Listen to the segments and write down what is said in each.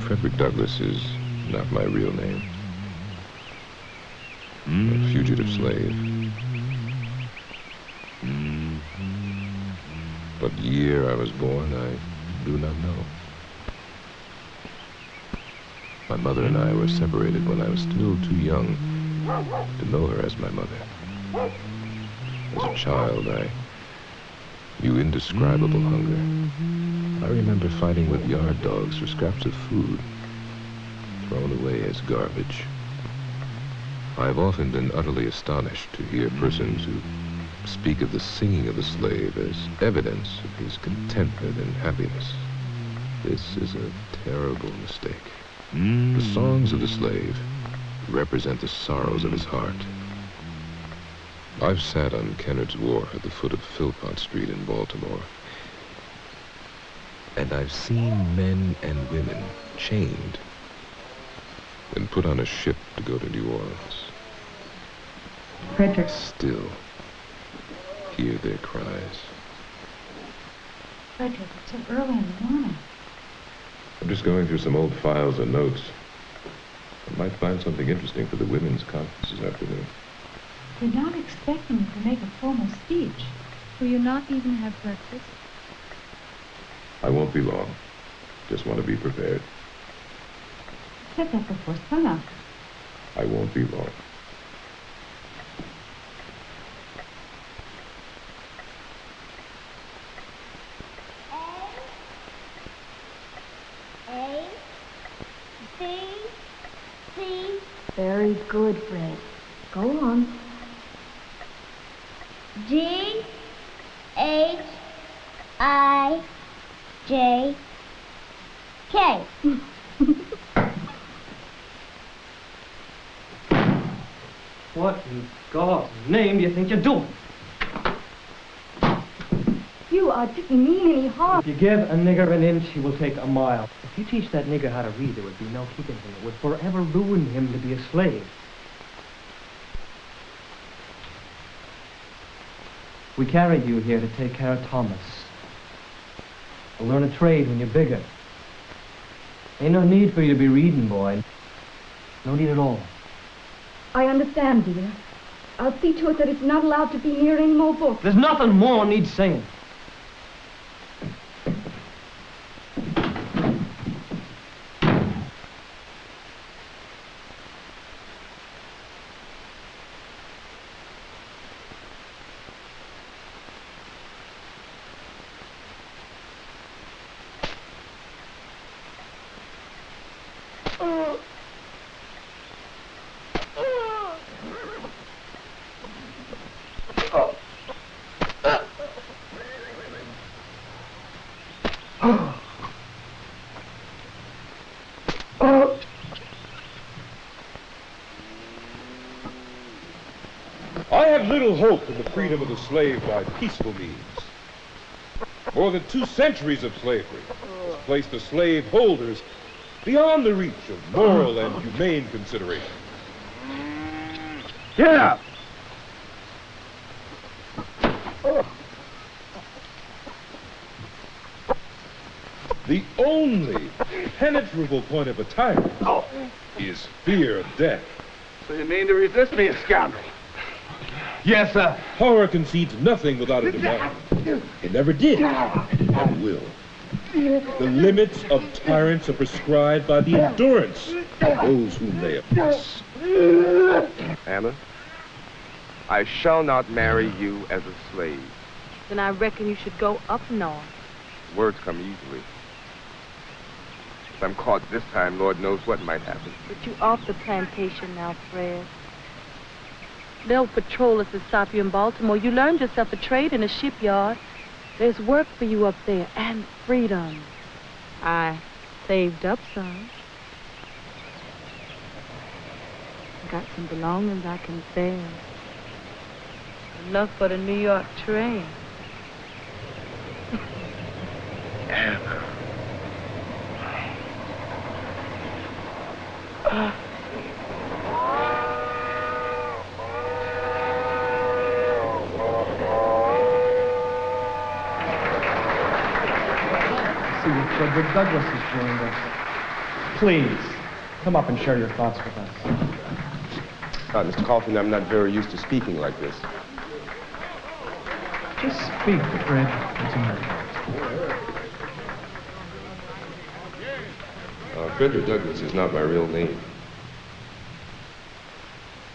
Frederick Douglass is not my real name. A fugitive slave. What year I was born, I do not know. My mother and I were separated when I was still too young to know her as my mother. As a child, I knew indescribable hunger. I remember fighting with yard dogs for scraps of food, thrown away as garbage. I've often been utterly astonished to hear persons who speak of the singing of the slave as evidence of his contentment and happiness. This is a terrible mistake. The songs of the slave represent the sorrows of his heart. I've sat on Kennard's Wharf at the foot of Philpott Street in Baltimore, and I've seen men and women chained and put on a ship to go to New Orleans. Frederick. Still hear their cries. Frederick, it's so early in the morning. I'm just going through some old files and notes. I might find something interesting for the women's conference this afternoon. We're not expecting you to make a formal speech. Will you not even have breakfast? I won't be long. Just want to be prepared. Get that before sunup. I won't be long. A-B-C. Very good, Fred. Go on. G-H-I-J-K. What in God's name do you think you're doing? You didn't mean any harm. If you give a nigger an inch, he will take a mile. If you teach that nigger how to read, there would be no keeping him. It would forever ruin him to be a slave. We carried you here to take care of Thomas. To learn a trade when you're bigger. Ain't no need for you to be reading, boy. No need at all. I understand, dear. I'll see to it that it's not allowed to be near any more books. There's nothing more needs saying. I have little hope in the freedom of the slave by peaceful means. More than 2 centuries of slavery has placed the slave holders beyond the reach of moral and humane consideration. Get up! The only penetrable point of a tyrant is fear of death. So you mean to resist me, a scoundrel? Yes, sir. Power concedes nothing without a demand. It never did, and it never will. The limits of tyrants are prescribed by the endurance of those whom they oppress. Anna, I shall not marry you as a slave. Then I reckon you should go up north. Words come easily. If I'm caught this time, Lord knows what might happen. But you off the plantation now, Fred. No patrollers to stop you in Baltimore. You learned yourself a trade in a shipyard. There's work for you up there, and freedom. I saved up some. I got some belongings I can sell. Enough for the New York train. Anna. See, Frederick Douglass has joined us. Please, come up and share your thoughts with us. Mr. Coffin, I'm not very used to speaking like this. Just speak, Fred. What's the matter? Frederick Douglass is not my real name.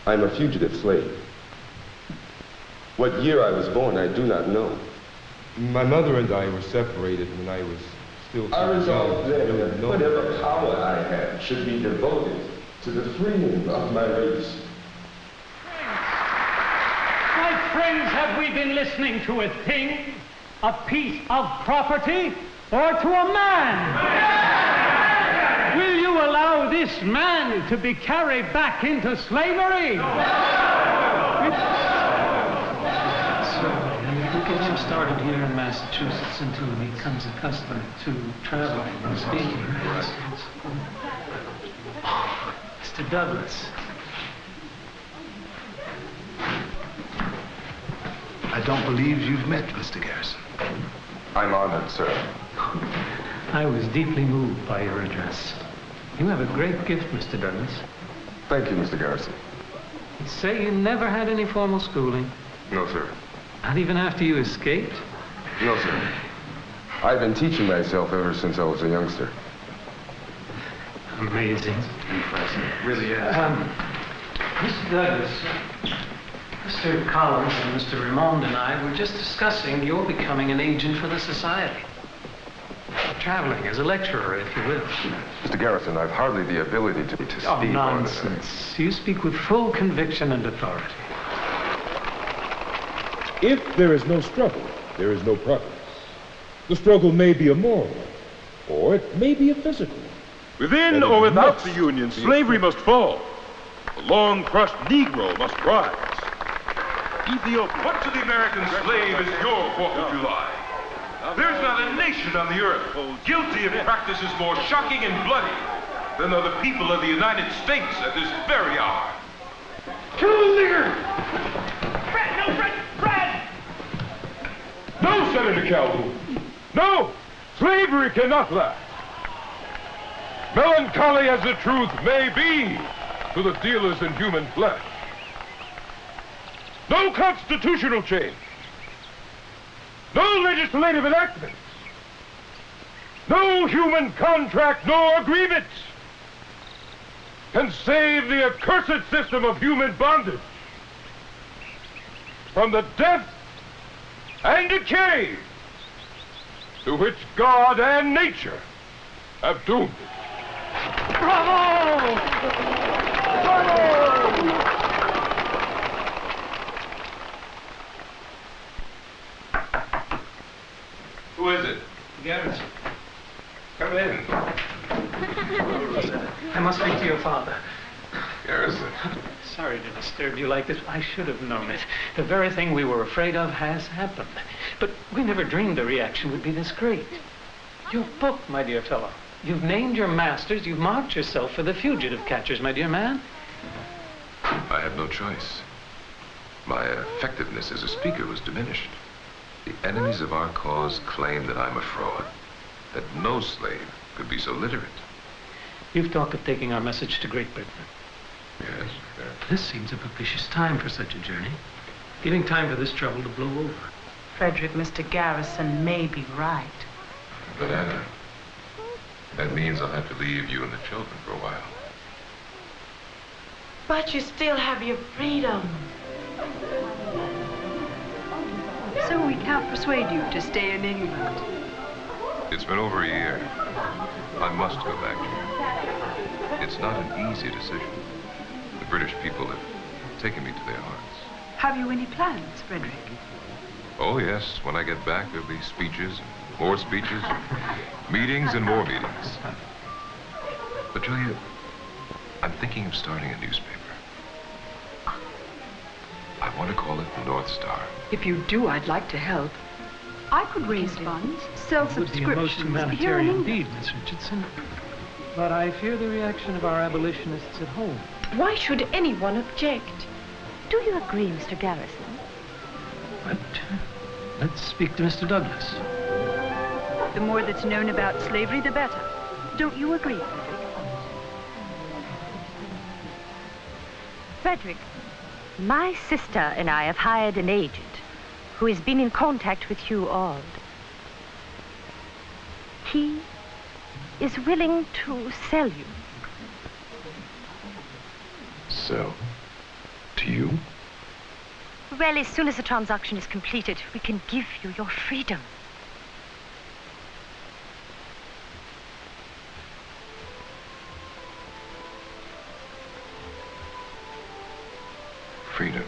I'm a fugitive slave. What year I was born, I do not know. My mother and I were separated when I was still too young. I resolved then that whatever power I had should be devoted to the freeing of my race. My friends, have we been listening to a thing, a piece of property, or to a man? Will you allow this man to be carried back into slavery? We'll get him started here in Massachusetts until he becomes accustomed to traveling and speaking. Mr. Douglass. I don't believe you've met Mr. Garrison. I'm honored, sir. I was deeply moved by your address. You have a great gift, Mr. Douglass. Thank you, Mr. Garrison. You say you never had any formal schooling? No, sir. Not even after you escaped? No, sir. I've been teaching myself ever since I was a youngster. Amazing. Impressive. It really is. Mr. Douglass, Mr. Collins and Mr. Raymond and I were just discussing your becoming an agent for the society. Traveling as a lecturer, if you will. Mr. Garrison, I've hardly the ability to speak. Oh, nonsense. You speak with full conviction and authority. If there is no struggle, there is no progress. The struggle may be a moral, or it may be a physical. Within or without the Union, slavery must fall. The long-crushed Negro must rise. Ethiopia. What to the American slave is your 4th of July? There's not a nation on the earth guilty of practices more shocking and bloody than are the people of the United States at this very hour. Kill the nigger! Fred, no, Fred! No, Senator Calhoun. No! Slavery cannot last. Melancholy as the truth may be to the dealers in human flesh. No constitutional change. No legislative enactments. No human contract nor grievance can save the accursed system of human bondage from the death and decay to which God and nature have doomed it. Bravo! Bravo! Who is it? Garrison. Come in. I must speak to your father. Garrison. Sorry to disturb you like this. I should have known it. The very thing we were afraid of has happened. But we never dreamed the reaction would be this great. Your book, my dear fellow. You've named your masters. You've marked yourself for the fugitive catchers, my dear man. I had no choice. My effectiveness as a speaker was diminished. The enemies of our cause claim that I'm a fraud, that no slave could be so literate. You've talked of taking our message to Great Britain. Yes. This seems a propitious time for such a journey, giving time for this trouble to blow over. Frederick, Mr. Garrison may be right. But Anna, that means I'll have to leave you and the children for a while. But you still have your freedom. So we can't persuade you to stay in England. It's been over a year. I must go back here. It's not an easy decision. The British people have taken me to their hearts. Have you any plans, Frederick? Oh, yes. When I get back, there'll be speeches, and more speeches, meetings and more meetings. But, Julia, I'm thinking of starting a newspaper. I want to call it the North Star. If you do, I'd like to help. I could raise funds, sell It would be a most subscriptions here in humanitarian England. deed, Miss Richardson. But I fear the reaction of our abolitionists at home. Why should anyone object? Do you agree, Mr. Garrison? But let's speak to Mr. Douglass. The more that's known about slavery, the better. Don't you agree, Frederick? Frederick, my sister and I have hired an agent who has been in contact with you all. He is willing to sell you. Sell? To you? Well, as soon as the transaction is completed, we can give you your freedom. Freedom.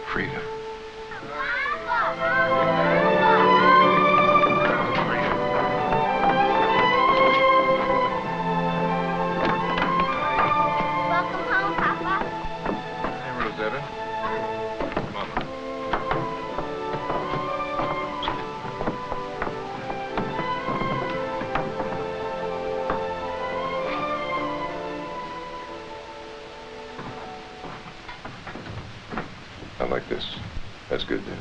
Freedom. Welcome home, Papa. Hey, Rosetta. Mama. I like this. That's good, then.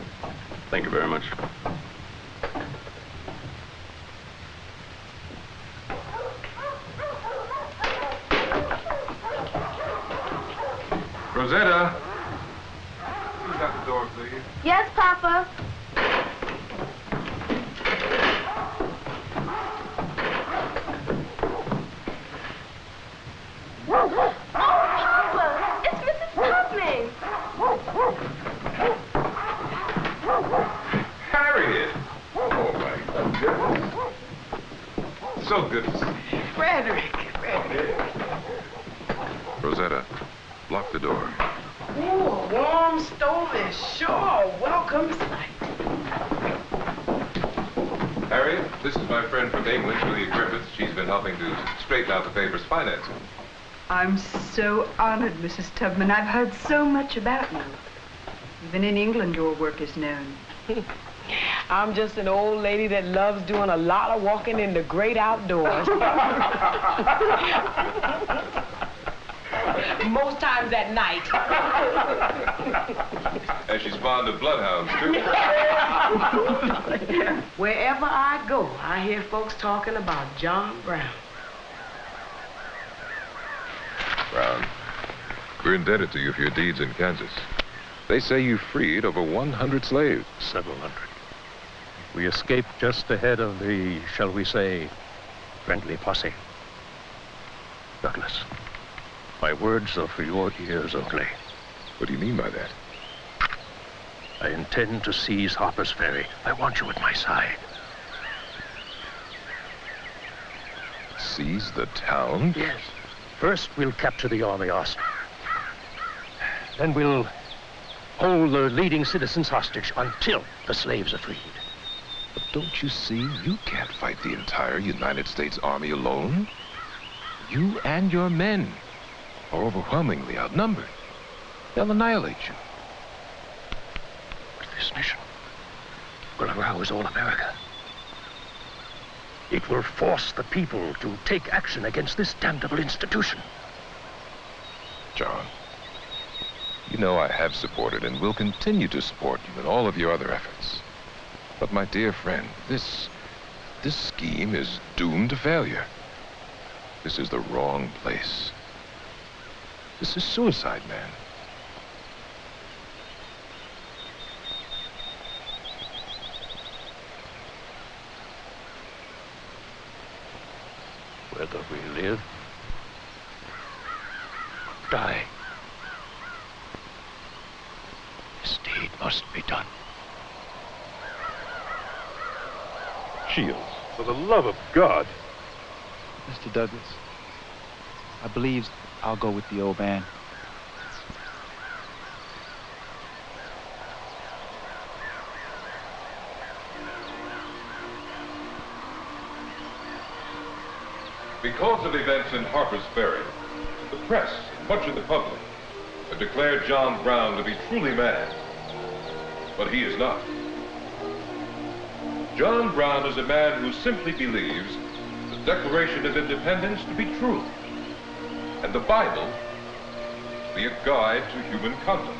Thank you very much. Rosetta! Who's at the door, please? Yes, Papa. Papa, it's Mrs. Tubman. Harriet! Oh, my goodness. So good to see you. Frederick. Rosetta, lock the door. Ooh, a warm stove is sure a welcome sight. Harriet, this is my friend from England, Julia Griffiths. She's been helping to straighten out the paper's financing. I'm so honored, Mrs. Tubman. I've heard so much about you. Even in England, your work is known. I'm just an old lady that loves doing a lot of walking in the great outdoors. Most times at night. And she's fond of bloodhounds, too. Wherever I go, I hear folks talking about John Brown. Brown, we're indebted to you for your deeds in Kansas. They say you freed over 100 slaves. Several hundred. We escaped just ahead of the, shall we say, friendly posse. Douglas, my words are for your ears only. What do you mean by that? I intend to seize Harper's Ferry. I want you at my side. Seize the town? Yes. First, we'll capture the army arsenal. Then we'll hold the leading citizens hostage until the slaves are freed. But don't you see, you can't fight the entire United States Army alone. You and your men are overwhelmingly outnumbered. They'll annihilate you. But this mission will arouse all America. It will force the people to take action against this damnable institution. John, you know I have supported and will continue to support you in all of your other efforts. But my dear friend, this scheme is doomed to failure. This is the wrong place. This is suicide, man. Whether we live, die, this deed must be done. Shields, for the love of God. Mr. Douglas, I believe I'll go with the old man. Because of events in Harper's Ferry, the press and much of the public have declared John Brown to be truly mad. But he is not. John Brown is a man who simply believes the Declaration of Independence to be true, and the Bible to be a guide to human conduct.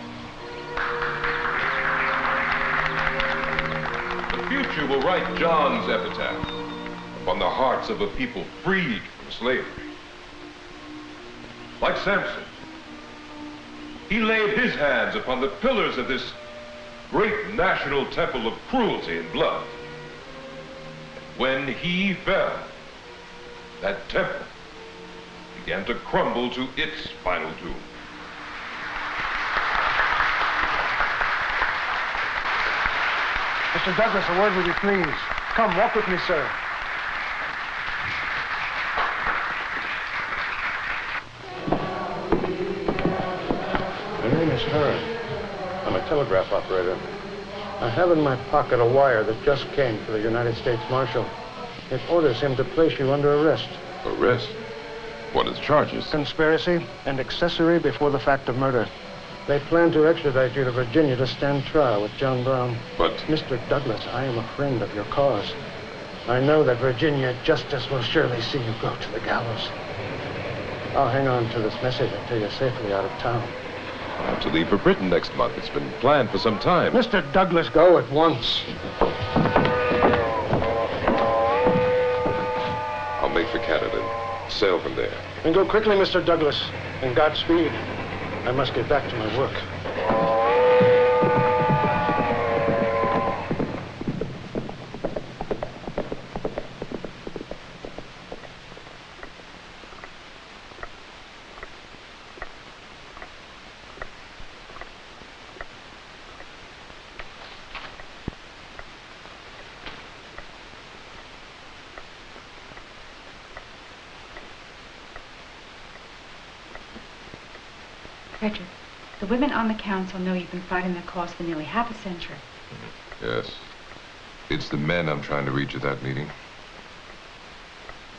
The future will write John's epitaph, upon the hearts of a people freed from slavery. Like Samson, he laid his hands upon the pillars of this great national temple of cruelty and blood. And when he fell, that temple began to crumble to its final doom. Mr. Douglas, a word with you, please. Come, walk with me, sir. My name is Hearn. I'm a telegraph operator. I have in my pocket a wire that just came for the United States Marshal. It orders him to place you under arrest. Arrest? What are the charges? Conspiracy and accessory before the fact of murder. They plan to extradite you to Virginia to stand trial with John Brown. But... Mr. Douglas, I am a friend of your cause. I know that Virginia justice will surely see you go to the gallows. I'll hang on to this message until you're safely out of town. I have to leave for Britain next month. It's been planned for some time. Mr. Douglas, go at once. I'll make for Canada. Sail from there. And go quickly, Mr. Douglas. And Godspeed. I must get back to my work. Frederick, the women on the council know you've been fighting their cause for nearly half a century. Yes. It's the men I'm trying to reach at that meeting.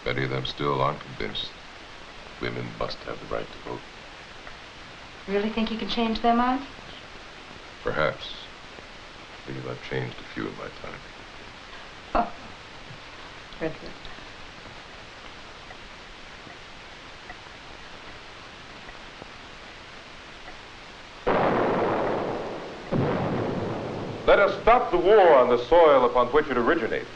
Many of them still aren't convinced. Women must have the right to vote. Really think you can change their minds? Perhaps. I believe I've changed a few in my time. Oh, Frederick. Let us stop the war on the soil upon which it originated,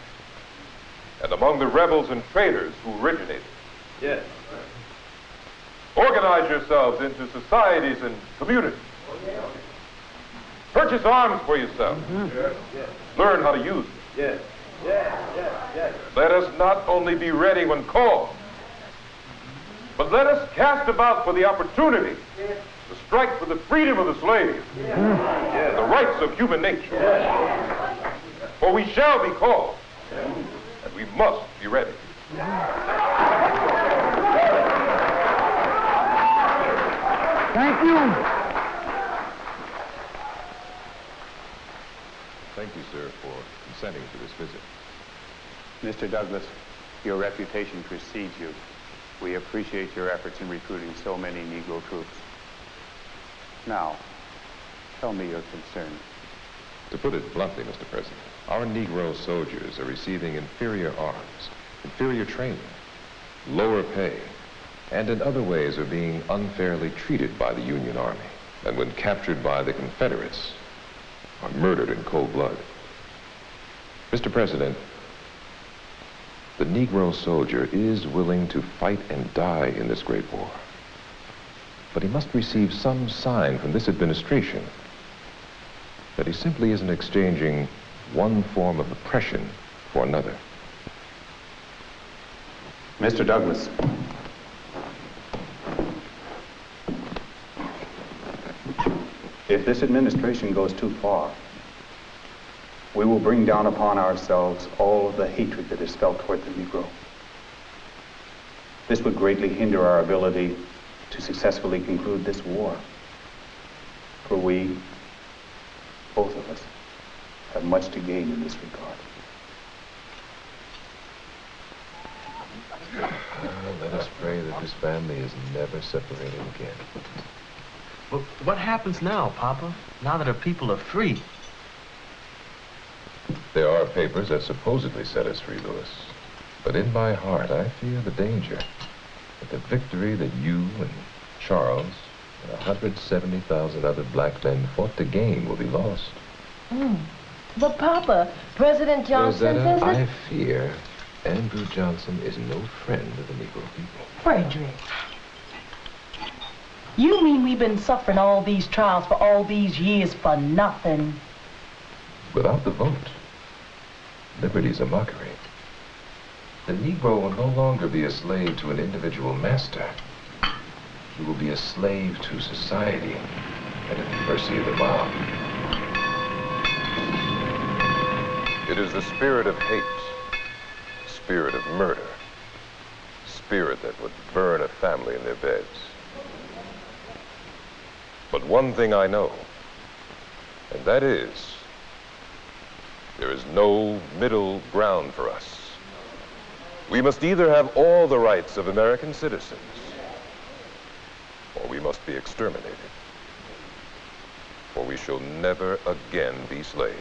and among the rebels and traitors who originated. Yes. Organize yourselves into societies and communities. Purchase arms for yourselves. Learn how to use them. Yes. Let us not only be ready when called, but let us cast about for the opportunity to strike for the freedom of the slave, and the rights of human nature. For we shall be called, and we must be ready. Thank you. Thank you, sir, for consenting to this visit. Mr. Douglas, your reputation precedes you. We appreciate your efforts in recruiting so many Negro troops. Now, tell me your concern. To put it bluntly, Mr. President, our Negro soldiers are receiving inferior arms, inferior training, lower pay, and in other ways are being unfairly treated by the Union Army, and when captured by the Confederates, are murdered in cold blood. Mr. President, the Negro soldier is willing to fight and die in this great war. But he must receive some sign from this administration that he simply isn't exchanging one form of oppression for another. Mr. Douglas. If this administration goes too far, we will bring down upon ourselves all of the hatred that is felt toward the Negro. This would greatly hinder our ability to successfully conclude this war. For we, both of us, have much to gain in this regard. Let us pray that this family is never separated again. But what happens now, Papa? Now that our people are free? There are papers that supposedly set us free, Louis. But in my heart, I fear the danger that the victory that you and Charles and 170,000 other black men fought to gain will be lost. But Papa, President Johnson says that... I fear Andrew Johnson is no friend of the Negro people. Frederick, you mean we've been suffering all these trials for all these years for nothing? Without the vote, liberty's a mockery. The Negro will no longer be a slave to an individual master. He will be a slave to society and at the mercy of the mob. It is the spirit of hate, spirit of murder, spirit that would burn a family in their beds. But one thing I know, and that is, there is no middle ground for us. We must either have all the rights of American citizens, or we must be exterminated. For we shall never again be slaves.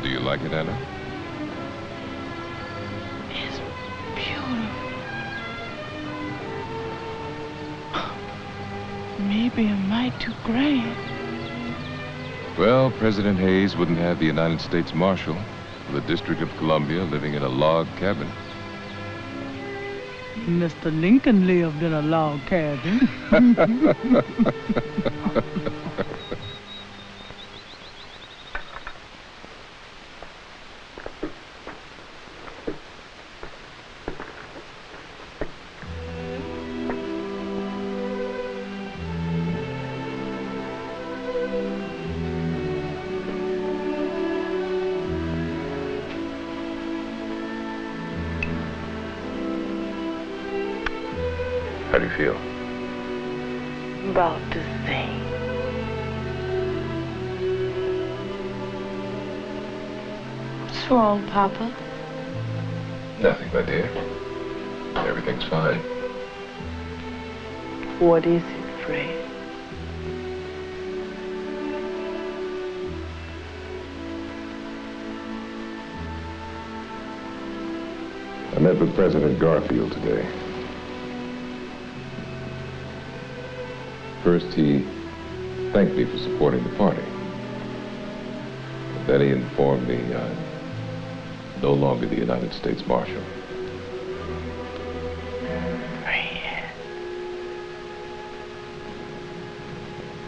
Do you like it, Anna? It's beautiful. Maybe a mite too grand. Well, President Hayes wouldn't have the United States Marshal for the District of Columbia living in a log cabin. Mr. Lincoln lived in a log cabin. How do you feel? About the same. What's wrong, Papa? Nothing, my dear. Everything's fine. What is it, Fred? I met with President Garfield today. First, he thanked me for supporting the party. And then he informed me I'm no longer the United States Marshal.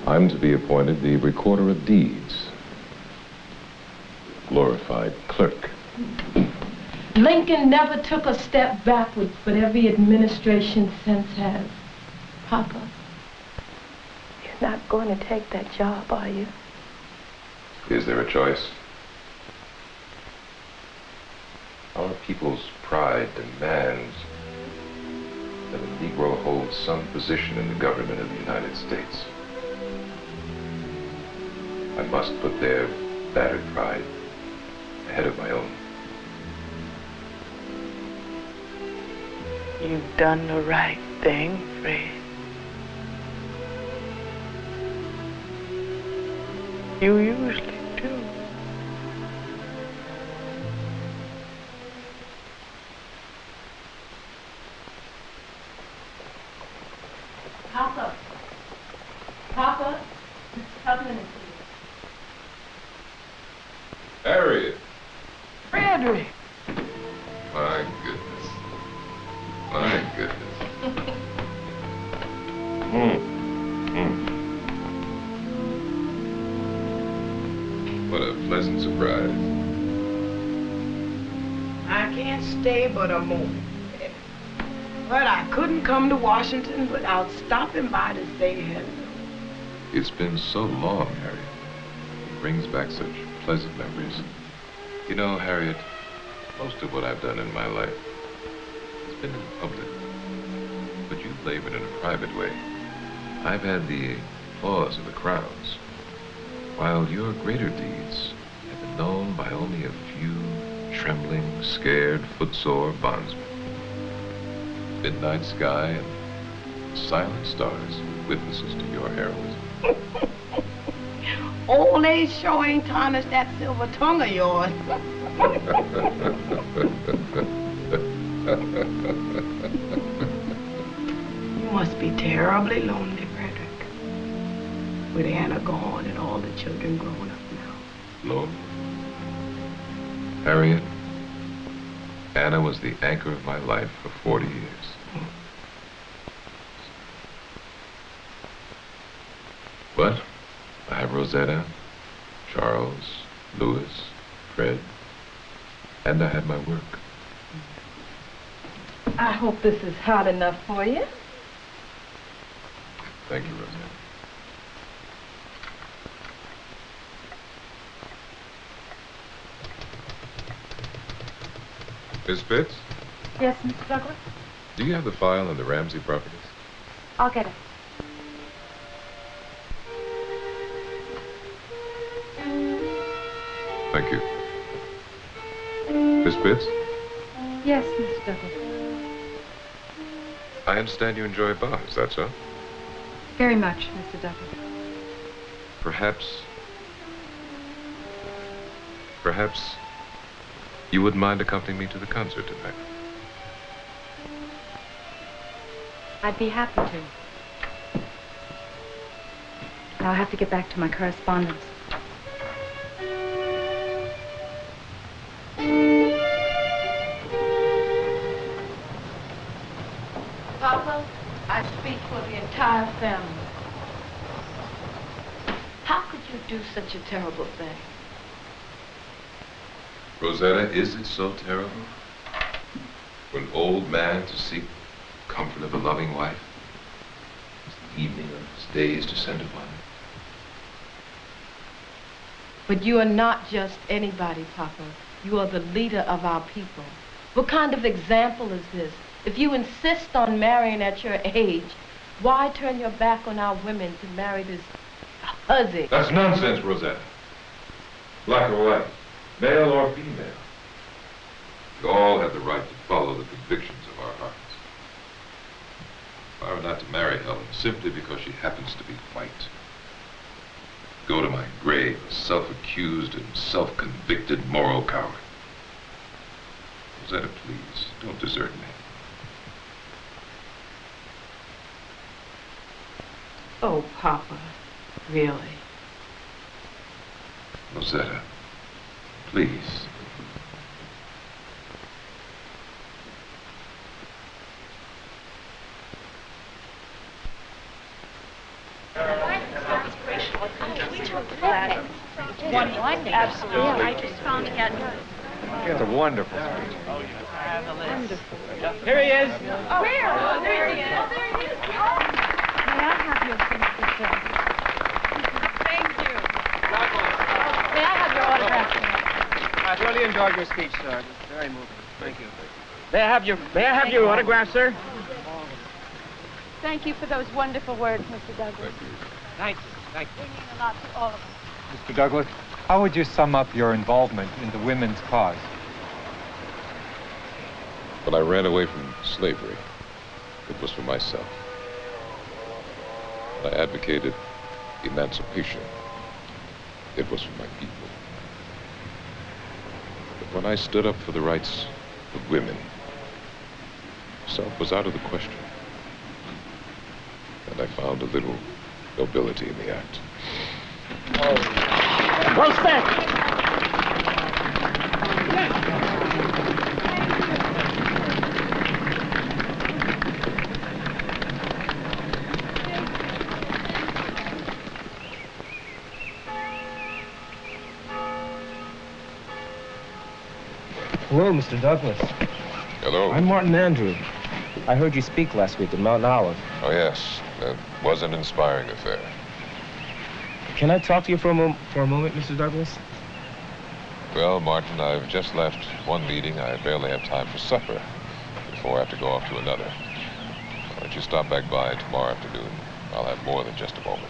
I'm to be appointed the Recorder of Deeds. Glorified clerk. Lincoln never took a step backward, but every administration since has. Papa, you're not going to take that job, are you? Is there a choice? Our people's pride demands that a Negro holds some position in the government of the United States. I must put their battered pride ahead of my own. You've done the right thing, Fred. You usually do. Papa. Papa, come in and see. Harriet! Frederick! My goodness. My goodness. What a pleasant surprise. I can't stay but a moment. But I couldn't come to Washington without stopping by to say hello. It's been so long, Harriet. It brings back such pleasant memories. You know, Harriet, most of what I've done in my life has been in public. But you've labored in a private way. I've had the applause of the crowds, while your greater deeds have been known by only a few trembling, scared, footsore bondsmen. Midnight sky and silent stars, witnesses to your heroism. Old age sure ain't tarnished that silver tongue of yours. You must be terribly lonely, Frederick. With Anna gone and all the children grown up now. Lonely? Harriet, Anna was the anchor of my life for 40 years. But I have Rosetta, Charles, Louis, Fred, and I have my work. I hope this is hot enough for you. Thank you, Rosetta. Miss Fitz, Yes, Mr. Douglas? do you have the file on the Ramsey properties? I'll get it. Thank you. Miss Fitz, Yes, Mr. Douglas. I understand you enjoy bars, is that so? Very much, Mr. Douglas. Perhaps you wouldn't mind accompanying me to the concert tonight. I'd be happy to. But I'll have to get back to my correspondence. Papa, I speak for the entire family. How could you do such a terrible thing? Rosetta, is it so terrible for an old man to seek comfort of a loving wife as the evening of his days descend upon him? But you are not just anybody, Papa. You are the leader of our people. What kind of example is this? If you insist on marrying at your age, why turn your back on our women to marry this hussy? That's nonsense, Rosetta. Black or white, male or female. We all have the right to follow the convictions of our hearts. If I were not to marry Helen simply because she happens to be white, go to my grave a self-accused and self-convicted moral coward. Rosetta, please, don't desert me. Oh, Papa, really? Rosetta, please. Absolutely. I just found it. It's a wonderful speech. Wonderful. Here he is. Oh, where? Oh, there he is. Oh, there he is. May I have your signature, sir? Thank you. May I have your autograph? I really enjoyed your speech, sir. It was very moving. Thank you. May I have your autograph, sir? Thank you for those wonderful words, Mr. Douglas. Thank you. Thank you. They mean a lot to all of us. Mr. Douglas, how would you sum up your involvement in the women's cause? When I ran away from slavery, it was for myself. When I advocated emancipation, it was for my people. But when I stood up for the rights of women, self was out of the question. And I found a little nobility in the act. Well said. Hello, Mr. Douglas. Hello. I'm Martin Andrew. I heard you speak last week at Mountain Olive. Oh, yes. That was an inspiring affair. Can I talk to you for a moment, Mr. Douglas? Well, Martin, I've just left one meeting. I barely have time for supper before I have to go off to another. Why don't you stop back by tomorrow afternoon? I'll have more than just a moment.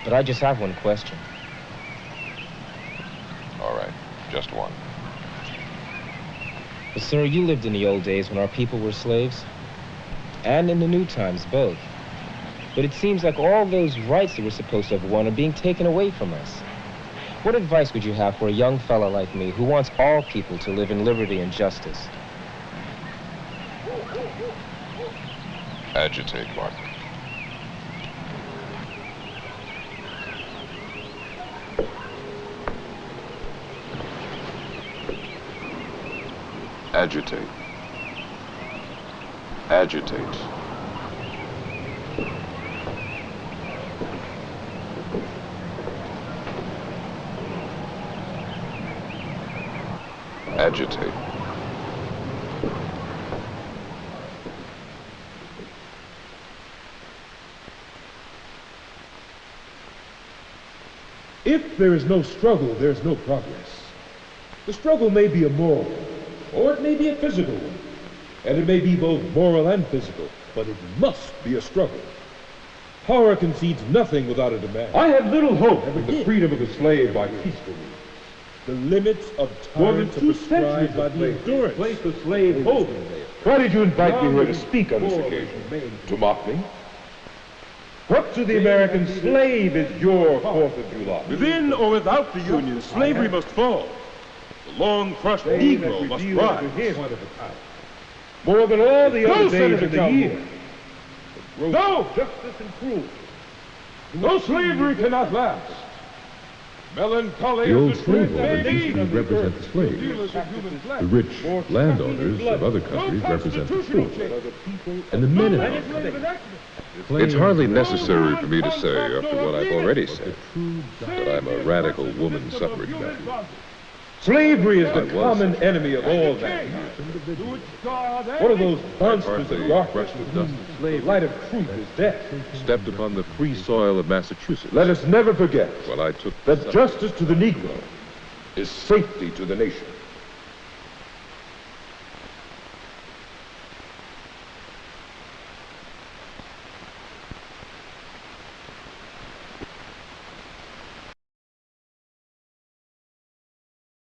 But I just have one question. All right, just one. Sir, you lived in the old days when our people were slaves. and in the new times, both. But it seems like all those rights that we're supposed to have won are being taken away from us. What advice would you have for a young fella like me who wants all people to live in liberty and justice? Agitate, Martin. Agitate. Agitate. Agitate. If there is no struggle, there's no progress. The struggle may be a moral, or it may be a physical one. And it may be both moral and physical, but it must be a struggle. Power concedes nothing without a demand. I had little hope in the freedom of the slave by peaceful means. The limits of time are prescribed by the endurance place the slave holder. Why did you invite me here to speak on this occasion? To mock me? What to the American slave is your 4th of July? Within or without the Union, slavery must fall. The long-crushed Negro must rise. More than all the other days of the Calhoun. year. No justice and cruelty. No slavery cannot last. Melancholy The old is the slave strength owners of used to represent the slaves. The rich landowners of other countries represent the poor. And the men in our country. It's hardly necessary for me to say, after what I've already said, that I'm a radical woman suffrage man. Slavery is the common enemy of all that. One of those monsters of darkness the light of truth is death. Stepped upon the free soil of Massachusetts. Let us never forget when I took that justice to the Negro is safety to the nation.